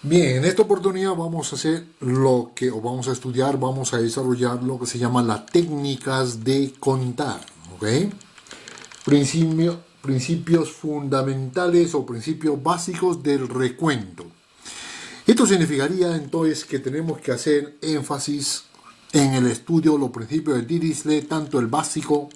Bien, en esta oportunidad vamos a hacer o vamos a estudiar, vamos a desarrollar lo que se llama las técnicas de contar, ¿ok? Principios fundamentales o principios básicos del recuento. Esto significaría entonces que tenemos que hacer énfasis en el estudio de los principios de Dirichlet, tanto el básico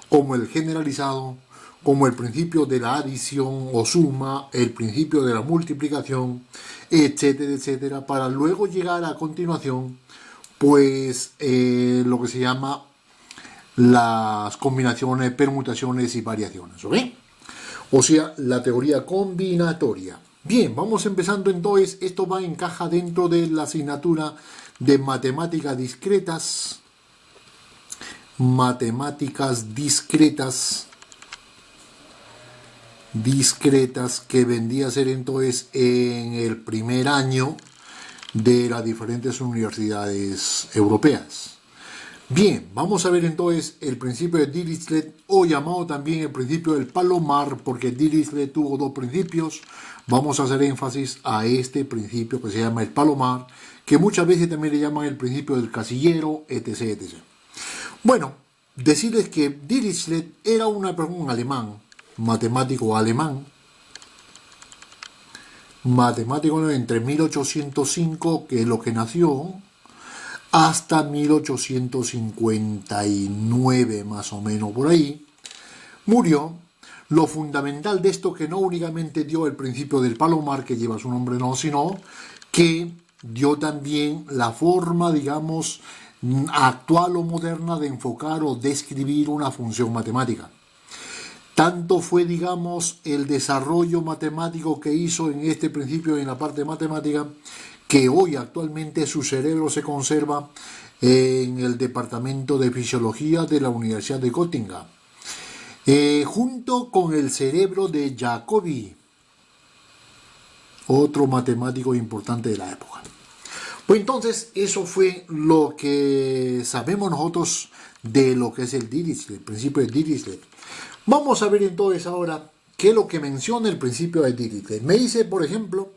como el generalizado, como el principio de la adición o suma, el principio de la multiplicación, etcétera, etcétera, para luego llegar a continuación, pues lo que se llama las combinaciones, permutaciones y variaciones, ¿ok? O sea, la teoría combinatoria. Bien, vamos empezando entonces. Esto encaja dentro de la asignatura de matemáticas discretas. Matemáticas discretas que vendría a ser entonces en el primer año de las diferentes universidades europeas. Bien, vamos a ver entonces el principio de Dirichlet, o llamado también el principio del palomar, porque Dirichlet tuvo dos principios. Vamos a hacer énfasis a este principio que se llama el palomar, que muchas veces también le llaman el principio del casillero, etc. etc. Bueno, decirles que Dirichlet era un alemán, matemático entre 1805, que es lo que nació, hasta 1859, más o menos por ahí, murió. Lo fundamental de esto, que no únicamente dio el principio del palomar, que lleva su nombre, no, sino que dio también la forma, digamos, actual o moderna de enfocar o describir una función matemática. Tanto fue, digamos, el desarrollo matemático que hizo en este principio en la parte matemática, que hoy actualmente su cerebro se conserva en el Departamento de Fisiología de la Universidad de Göttingen, junto con el cerebro de Jacobi, otro matemático importante de la época. Pues entonces, eso fue lo que sabemos nosotros de lo que es el Dirichlet, el principio de Dirichlet. Vamos a ver entonces ahora qué es lo que menciona el principio de Dirichlet. Me dice, por ejemplo,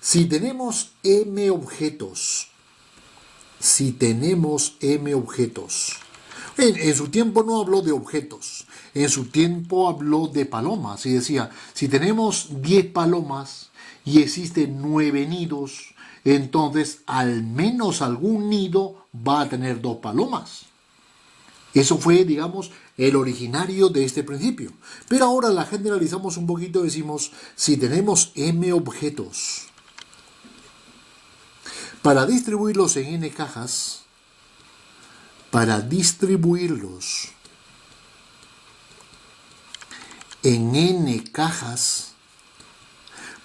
si tenemos m objetos, en su tiempo no habló de objetos, en su tiempo habló de palomas, y decía, si tenemos 10 palomas y existen 9 nidos, entonces al menos algún nido va a tener 2 palomas. Eso fue, digamos, el originario de este principio. Pero ahora la generalizamos un poquito, decimos, si tenemos m objetos, para distribuirlos en n cajas,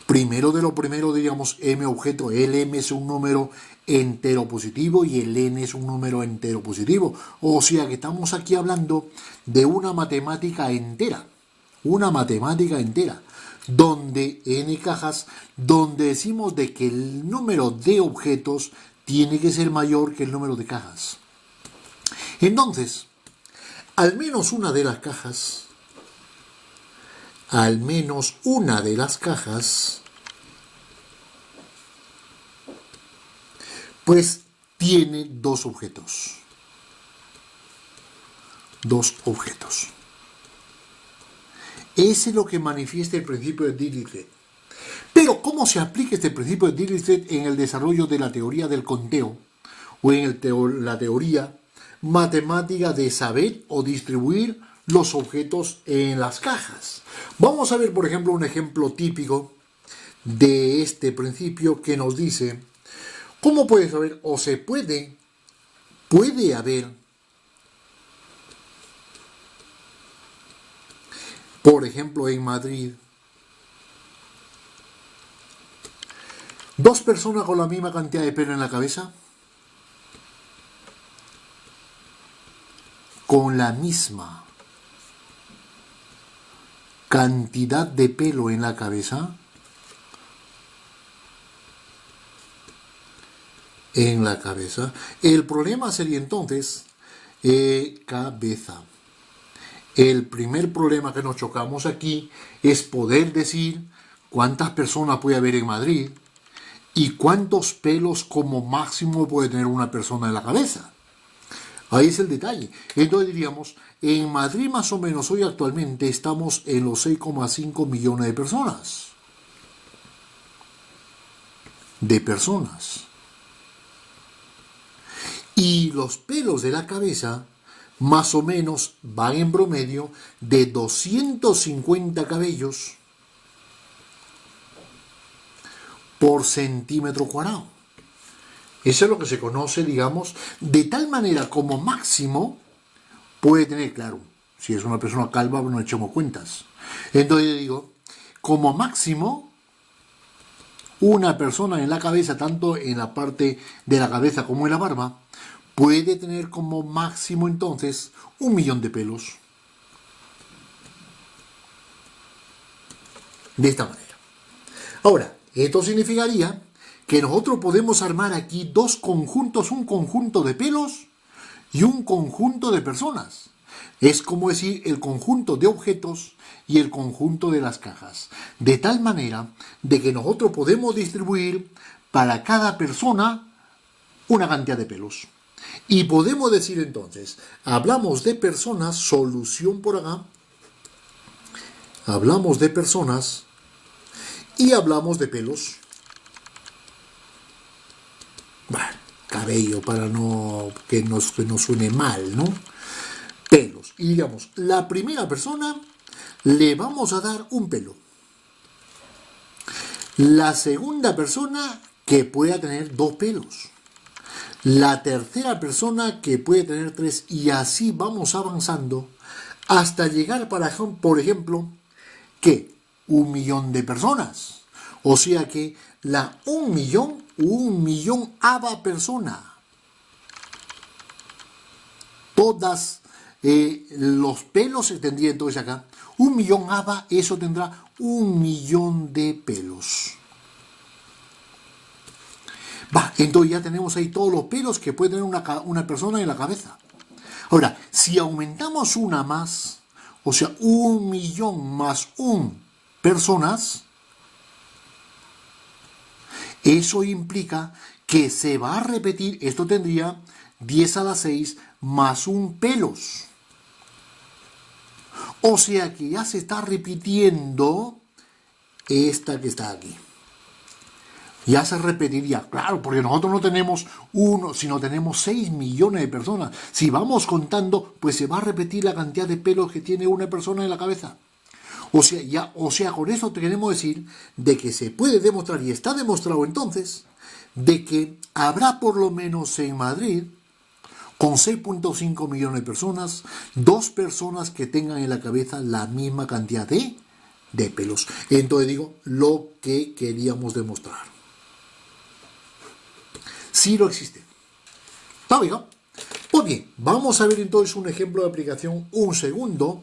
primero de lo primero, digamos, m objeto, el m es un número entero positivo y el n es un número entero positivo. O sea que estamos aquí hablando de una matemática entera, donde n cajas, donde decimos de que el número de objetos tiene que ser mayor que el número de cajas. Entonces, al menos una de las cajas, pues tiene dos objetos. Ese es lo que manifiesta el principio de Dirichlet. Pero, ¿cómo se aplica este principio de Dirichlet en el desarrollo de la teoría del conteo o en la teoría matemática de saber o distribuir los objetos en las cajas? Vamos a ver, por ejemplo, un ejemplo típico de este principio que nos dice, ¿cómo puede saber o se puede haber, por ejemplo, en Madrid, dos personas con la misma cantidad de pelo en la cabeza? Con la misma cantidad de pelo en la cabeza, el problema sería entonces cabeza. El primer problema que nos chocamos aquí es poder decir cuántas personas puede haber en Madrid ¿Y cuántos pelos como máximo puede tener una persona en la cabeza? Ahí es el detalle. Entonces diríamos, en Madrid más o menos hoy actualmente estamos en los 6,5 millones de personas. Y los pelos de la cabeza más o menos van en promedio de 250 cabellos por centímetro cuadrado. Eso es lo que se conoce, digamos, de tal manera como máximo puede tener, claro, si es una persona calva, no echemos cuentas. Entonces yo digo, como máximo, una persona en la cabeza, tanto en la parte de la cabeza como en la barba, puede tener como máximo entonces 1 millón de pelos. De esta manera. Ahora, esto significaría que nosotros podemos armar aquí dos conjuntos, un conjunto de pelos y un conjunto de personas. Es como decir el conjunto de objetos y el conjunto de las cajas. De tal manera de que nosotros podemos distribuir para cada persona una cantidad de pelos. Y podemos decir entonces, hablamos de personas, solución por acá, hablamos de personas y hablamos de pelos. Bueno, cabello para que no suene mal, ¿no? Pelos. Y digamos, la primera persona le vamos a dar un pelo. La segunda persona que pueda tener 2 pelos. La tercera persona que puede tener 3 y así vamos avanzando hasta llegar, por ejemplo, que 1 millón de personas. O sea que la 1 millón ava persona. Todas los pelos se tendría entonces acá. 1 millón ava, eso tendrá 1 millón de pelos. Entonces ya tenemos ahí todos los pelos que puede tener una persona en la cabeza. Ahora, si aumentamos una más, o sea, 1 millón más 1 personas, eso implica que se va a repetir, esto tendría 10 a la 6 más 1 pelos. O sea que ya se está repitiendo esta que está aquí. Ya se repetiría, claro, porque nosotros no tenemos 1, sino tenemos 6 millones de personas. Si vamos contando, pues se va a repetir la cantidad de pelos que tiene una persona en la cabeza. O sea, con eso queremos decir de que se puede demostrar, y está demostrado entonces, de que habrá por lo menos en Madrid, con 6,5 millones de personas, 2 personas que tengan en la cabeza la misma cantidad de pelos. Entonces digo, lo que queríamos demostrar. Sí lo existe. ¿Está bien? Pues bien, vamos a ver entonces un ejemplo de aplicación, un segundo,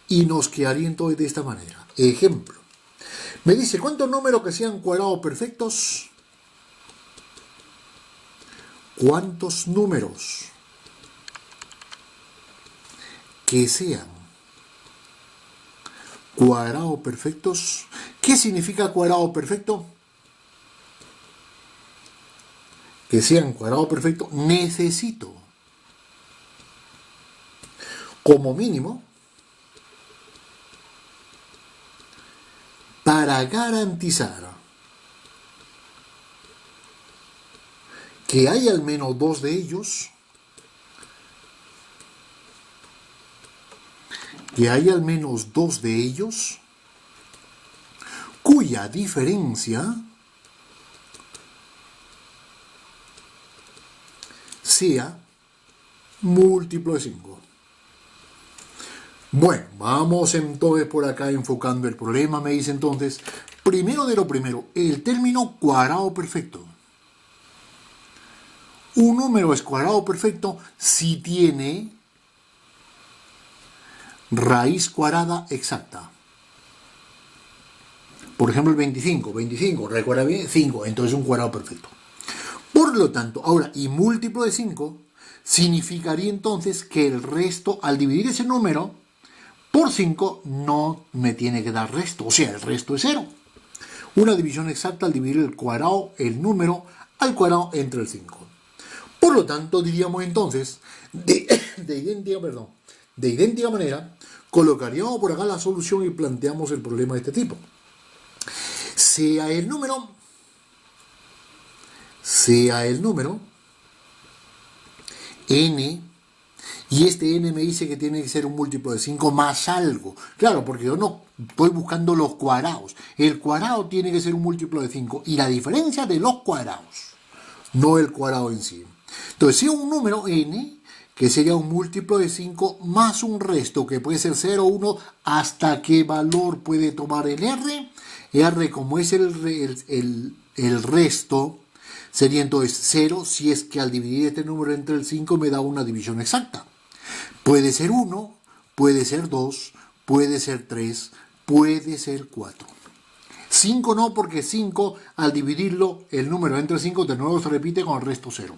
y nos quedaría entonces de esta manera. Ejemplo. Me dice, ¿cuántos números que sean cuadrados perfectos? ¿Cuántos números que sean cuadrados perfectos? ¿Qué significa cuadrado perfecto? Que sean cuadrado perfecto, necesito como mínimo, para garantizar que hay al menos 2 de ellos, cuya diferencia sea múltiplo de 5. Bueno, vamos entonces por acá enfocando el problema. Me dice entonces, primero de lo primero, el término cuadrado perfecto. Un número es cuadrado perfecto si tiene raíz cuadrada exacta. Por ejemplo, el 25, recuerda bien, 5, entonces es un cuadrado perfecto. Por lo tanto, ahora, y múltiplo de 5 significaría entonces que el resto, al dividir ese número por 5, no me tiene que dar resto, o sea, el resto es 0. Una división exacta al dividir el cuadrado, el número al cuadrado entre el 5. Por lo tanto, diríamos entonces, de idéntica manera, colocaríamos por acá la solución y planteamos el problema de este tipo. Sea el número n, y este n me dice que tiene que ser un múltiplo de 5 más algo. Claro, porque yo no estoy buscando los cuadrados. El cuadrado tiene que ser un múltiplo de 5 y la diferencia de los cuadrados, no el cuadrado en sí. Entonces, si un número n, que sería un múltiplo de 5 más un resto, que puede ser 0, 1, ¿hasta qué valor puede tomar el r? R, como es el resto, sería entonces 0 si es que al dividir este número entre el 5 me da una división exacta. Puede ser 1, puede ser 2, puede ser 3, puede ser 4. 5 no, porque 5 al dividirlo, el número entre 5 de nuevo se repite con el resto 0.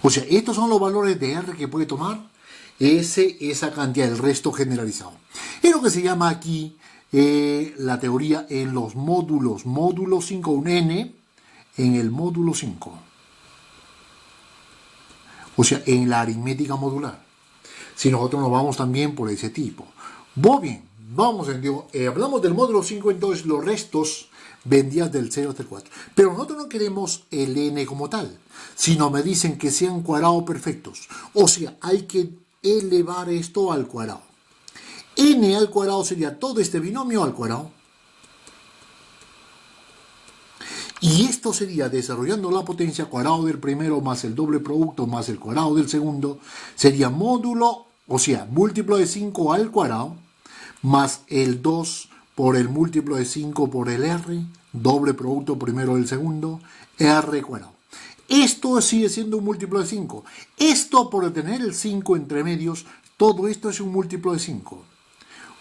O sea, estos son los valores de R que puede tomar esa cantidad, el resto generalizado. Es lo que se llama aquí la teoría en los módulos. Módulo 5, un n en el módulo 5. O sea, en la aritmética modular. Si nosotros nos vamos también por ese tipo. Muy bien, vamos, hablamos del módulo 5, entonces los restos vendían del 0 hasta el 4. Pero nosotros no queremos el n como tal, sino me dicen que sean cuadrados perfectos. O sea, hay que elevar esto al cuadrado. N al cuadrado sería todo este binomio al cuadrado. Y esto sería, desarrollando la potencia, cuadrado del primero más el doble producto más el cuadrado del segundo, sería módulo, o sea, múltiplo de 5 al cuadrado, más el 2 por el múltiplo de 5 por el r, doble producto primero del segundo, r cuadrado. Esto sigue siendo un múltiplo de 5. Esto, por tener el 5 entre medios, todo esto es un múltiplo de 5.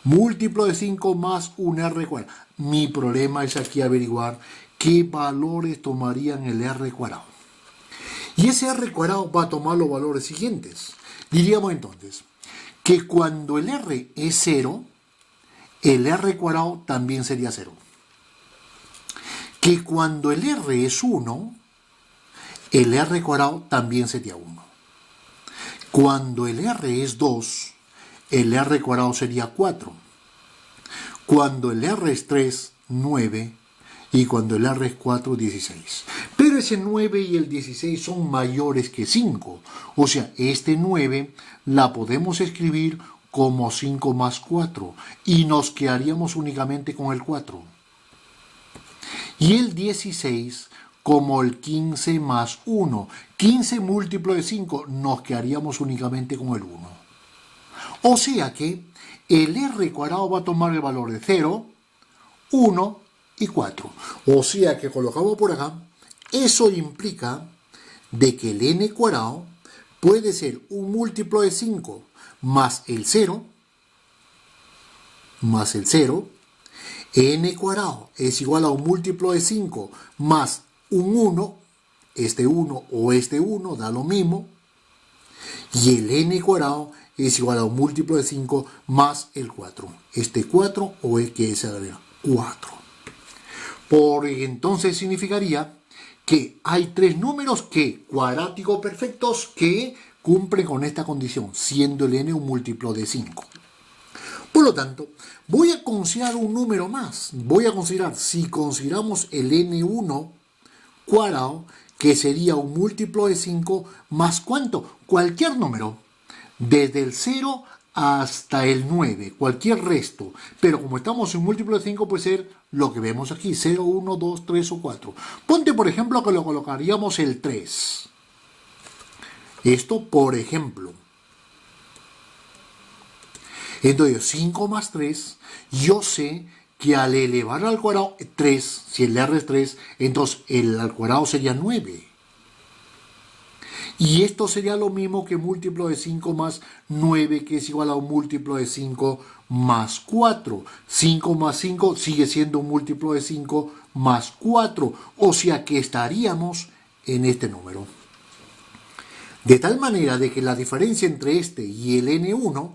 Múltiplo de 5 más un r cuadrado. Mi problema es aquí averiguar qué valores tomarían el r cuadrado. Y ese r cuadrado va a tomar los valores siguientes. Diríamos entonces que cuando el r es 0, el r cuadrado también sería 0. Que cuando el r es 1, el r cuadrado también sería 1. Cuando el r es 2, el r cuadrado sería 4. Cuando el r es 3, 9. Y cuando el r es 4, 16. Pero ese 9 y el 16 son mayores que 5. O sea, este 9 la podemos escribir como 5 más 4. Y nos quedaríamos únicamente con el 4. Y el 16 como el 15 más 1. 15 múltiplo de 5, nos quedaríamos únicamente con el 1. O sea que el r cuadrado va a tomar el valor de 0, 1 y 4. O sea que colocamos por acá, eso implica de que el n cuadrado puede ser un múltiplo de 5 más el 0, n cuadrado es igual a un múltiplo de 5 más un 1, este 1 o este 1 da lo mismo, y el n cuadrado es igual a un múltiplo de 5 más el 4, este 4 o el que se agrega 4. Por entonces significaría que hay tres números cuadráticos perfectos que cumplen con esta condición, siendo el n un múltiplo de 5. Por lo tanto, voy a considerar un número más. Voy a considerar, si consideramos el n1 cuadrado, que sería un múltiplo de 5 más ¿cuánto? Cualquier número, desde el 0 hasta el 9, cualquier resto. Pero como estamos en múltiplo de 5, puede ser lo que vemos aquí, 0, 1, 2, 3 o 4. Ponte, por ejemplo, que lo colocaríamos el 3. Esto, por ejemplo. Entonces, 5 más 3, yo sé que al elevar al cuadrado 3, si el r es 3, entonces el al cuadrado sería 9. Y esto sería lo mismo que múltiplo de 5 más 9, que es igual a un múltiplo de 5 más 4. 5 más 5 sigue siendo un múltiplo de 5 más 4. O sea que estaríamos en este número. De tal manera de que la diferencia entre este y el n1,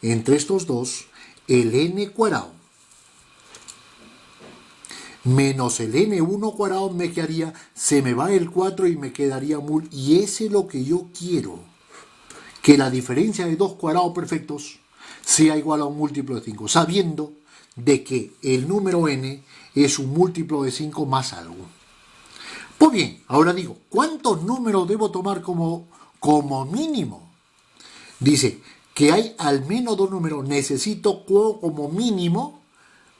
entre estos dos, el n cuadrado, menos el n1 cuadrado me quedaría, se me va el 4 y me quedaría y ese es lo que yo quiero, que la diferencia de dos cuadrados perfectos sea igual a un múltiplo de 5, sabiendo de que el número n es un múltiplo de 5 más algo. Pues bien, ahora digo, ¿cuántos números debo tomar como mínimo? Dice que hay al menos dos números, necesito como mínimo,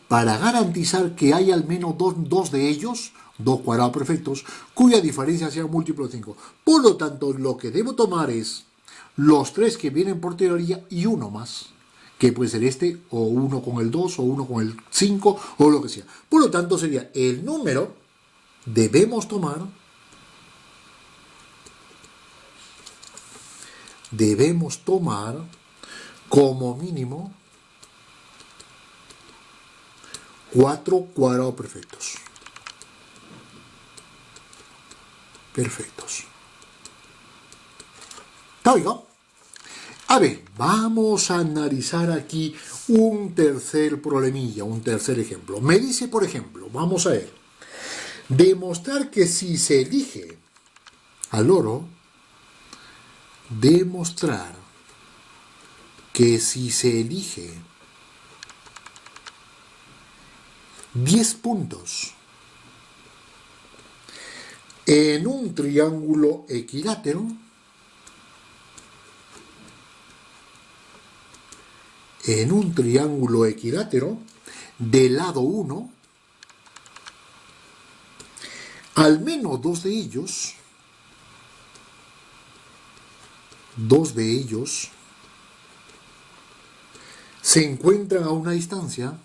para garantizar que hay al menos dos de ellos, dos cuadrados perfectos, cuya diferencia sea un múltiplo de 5. Por lo tanto, lo que debo tomar es los tres que vienen por teoría y uno más, que puede ser este, o uno con el 2, o uno con el 5, o lo que sea. Por lo tanto, sería el número, debemos tomar como mínimo 4 cuadrados perfectos. Perfectos. ¿Está bien? A ver, vamos a analizar aquí un tercer problemilla, un tercer ejemplo. Me dice, por ejemplo, vamos a ver, demostrar que si se elige al oro, demostrar que si se elige 10 puntos en un triángulo equilátero, del lado 1, al menos dos de ellos se encuentran a una distancia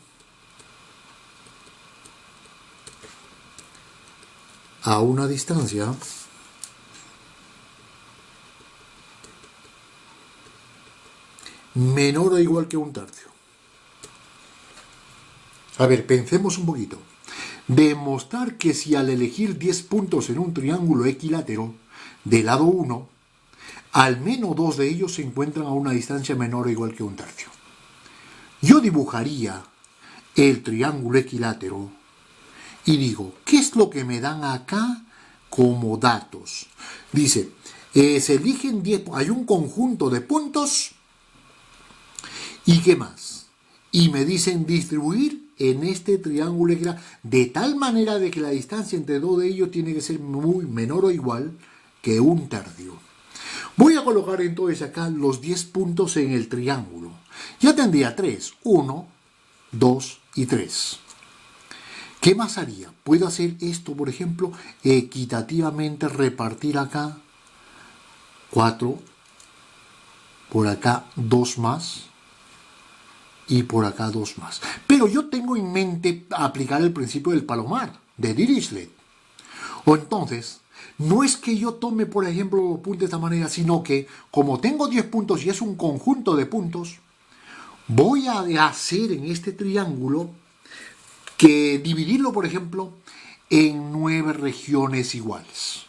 menor o igual que un tercio. A ver, pensemos un poquito. Demostrar que si al elegir 10 puntos en un triángulo equilátero del lado 1, al menos dos de ellos se encuentran a una distancia menor o igual que un tercio. Yo dibujaría el triángulo equilátero y digo, ¿qué es lo que me dan acá como datos? Dice, se eligen 10, hay un conjunto de puntos, ¿y qué más? Y me dicen distribuir en este triángulo de tal manera de que la distancia entre dos de ellos tiene que ser muy menor o igual que un tercio. Voy a colocar entonces acá los 10 puntos en el triángulo. Ya tendría 3, 1, 2 y 3. ¿Qué más haría? Puedo hacer esto, por ejemplo, equitativamente repartir acá 4, por acá 2 más, y por acá 2 más. Pero yo tengo en mente aplicar el principio del palomar, de Dirichlet. O entonces, no es que yo tome, por ejemplo, puntos de esta manera, sino que, como tengo 10 puntos y es un conjunto de puntos, voy a hacer en este triángulo que dividirlo, por ejemplo, en 9 regiones iguales.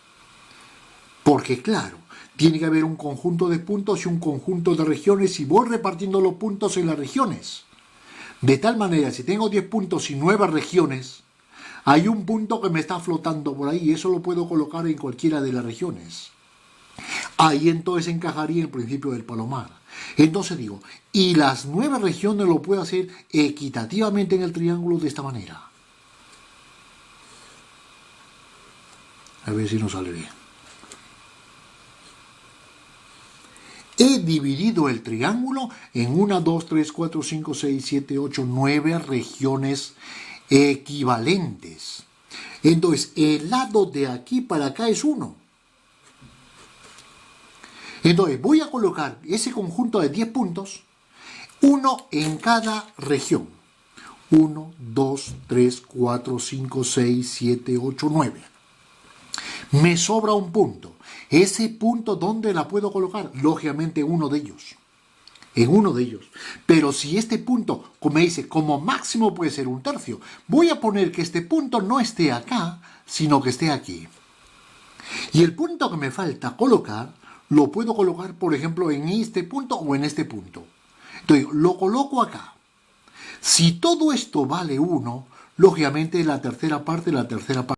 Porque, claro, tiene que haber un conjunto de puntos y un conjunto de regiones y voy repartiendo los puntos en las regiones. De tal manera, si tengo 10 puntos y 9 regiones, hay un punto que me está flotando por ahí y eso lo puedo colocar en cualquiera de las regiones. Ahí entonces encajaría el principio del palomar. Entonces digo, y las 9 regiones lo puedo hacer equitativamente en el triángulo de esta manera. A ver si nos sale bien. He dividido el triángulo en 1, 2, 3, 4, 5, 6, 7, 8, 9 regiones equivalentes. Entonces, el lado de aquí para acá es 1. Entonces, voy a colocar ese conjunto de 10 puntos, uno en cada región. 1, 2, 3, 4, 5, 6, 7, 8, 9. Me sobra un punto. Ese punto, ¿dónde la puedo colocar? Lógicamente en uno de ellos. Pero si este punto, como me dice, como máximo puede ser un tercio, voy a poner que este punto no esté acá, sino que esté aquí. Y el punto que me falta colocar, lo puedo colocar, por ejemplo, en este punto o en este punto. Entonces, lo coloco acá. Si todo esto vale 1, lógicamente la tercera parte